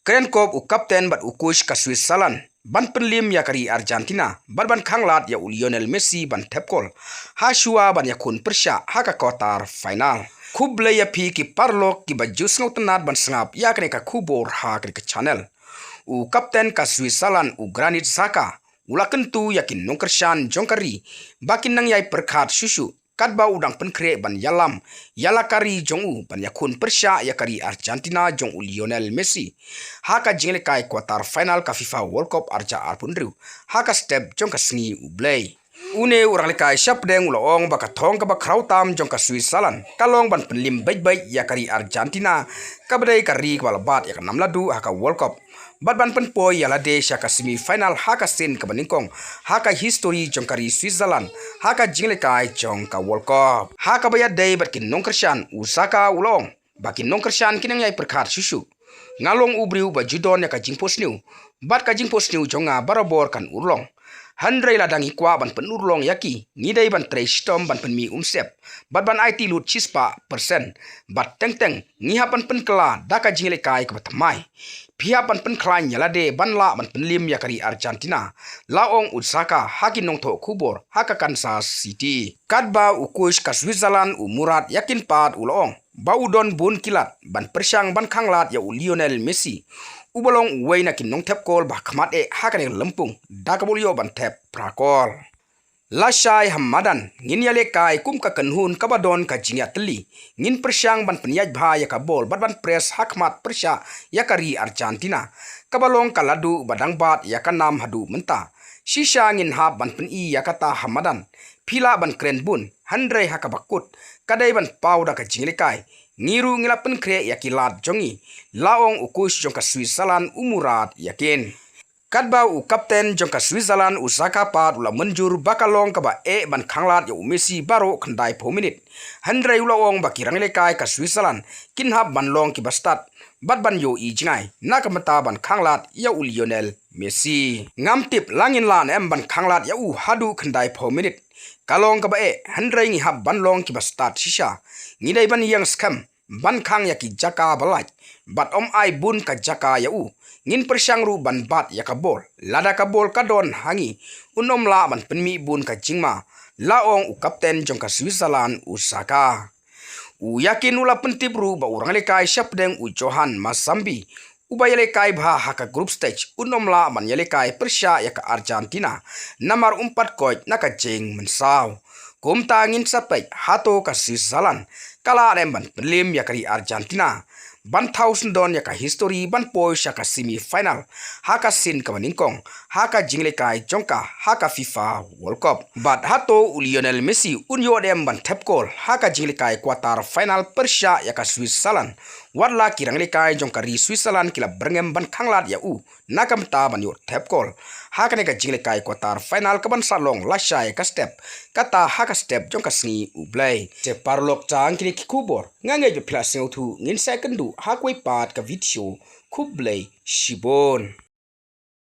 Krenkop u kapten bat ukush ka Switzerland ban penlim ya kari Argentina ban khanglat ya Lionel Messi ban tepkol ha shua ban ya kun persya ha ka quarter final kuble ya pi ki parlok ki bajus ngautanat ban sengap ya kene ka kubor ha kene ka channel u kapten ka Switzerland u Granit Xhaka ula kentu yakin nongkershan jongkari bakin nang yai perkhat susu kadba udang penkre ban yalam yalakari jongu ban yakun persya yakari Argentina jongu Lionel Messi haka jingle kai quarter final ka FIFA World Cup arja arpunru haka step jong ka sngi ublay une urang lekai syap deng uloong baka thong ka bakrau tam jong ka Switzerland kalong ban penlim baik yakari Argentina kabdai kari kwalabat yak namladu haka World Cup ban penpoi yala de syaka semi final haka sen ka baningkong haka history jong kari Switzerland haka jingle kai jong ka World Cup haka bayat day bat kin nongkershan usaka ulong bakin nongkershan kinang yai perkhat susu ngalong ubriu ba judon ya ka jingpos new bat ka jingpos new jonga barabor kan urlong handrai ladang ikwa ban penurlong yaki ngidai ban tray storm ban penmi umsep ban IT lut chispa persen bat teng ngiha ban penkela daka jingle kai ka batamai pihak ban penklan yalade ban la ban penlim yakari Argentina laong utsaka hakin nongtho kubor haka Kansas City kadba ukush ka Switzerland umurat yakin pat ulong baudon bun kilat ban persyang ban khanglat ya Lionel Messi ubolong uway na kinong tep kol ba kamat hakan lempung dakabulyo ban tep prakol lasai hamadan ngin yale kai kum ka kanhun kabadon ka jinya teli ngin persyang ban penyaj bha ya kabol ban press hakmat persya yakari Argentina kabalong kaladu badang bat yakanam hadu menta shisha ngin hab ban peni yakata hamadan pila ban kren bun handrai hakabakut kadai ban pauda ka jingle kai ngiru ngilapen kre yakilat jongi laong ukush jongka Switzerland umurat yakin kadba u kapten jongka Switzerland usaka pat ula menjur bakalong kaba ban khanglat ya Messi baro khandai po minute handrai ulawong bakirang lekai ka Switzerland kinhab ban long ki bastat ban yo i jingai nakamata ban khanglat ya Lionel Messi ngamtip langin lan ban khanglat ya hadu khandai po minute kalong kaba handrai ngi hab ban long ki bastat shisha ngidai ban yang scam ban khang yaki jaka balaj bat ai bun ka jaka ya ngin persyang ru ban bat ya kabol lada kabol kadon hangi la ban penmi bun ka jingma laong kapten jong ka Switzerland usaka yakin ula pentip ru ba urang lekai syap deng Johan Masambi ubayale kai bha haka group stage la ban yalekai persya ya ka Argentina namar 4 koi naka jeng mensaw kumta ngin sapai hato ka Switzerland kala remban penlim ya kari Argentina ban 1000 don ya ka history ban pois ya ka semi final haka sin ka maningkong haka jingle kai jongka haka FIFA World Cup bat hato Lionel Messi unyo dem ban tepkol haka jingle kai quarter final persya ya ka Switzerland warla kirang lekai jongkari Switzerland kila berngem ban khanglat ya nakam ta ban yo tepkol haka ne ka jingle kai quarter final ka ban salong lasai ka step kata haka step jongka sngi ublay je parlok chang kini kubor ngangai jo plus tu ngin second du hakoi pat ka video kublay shibon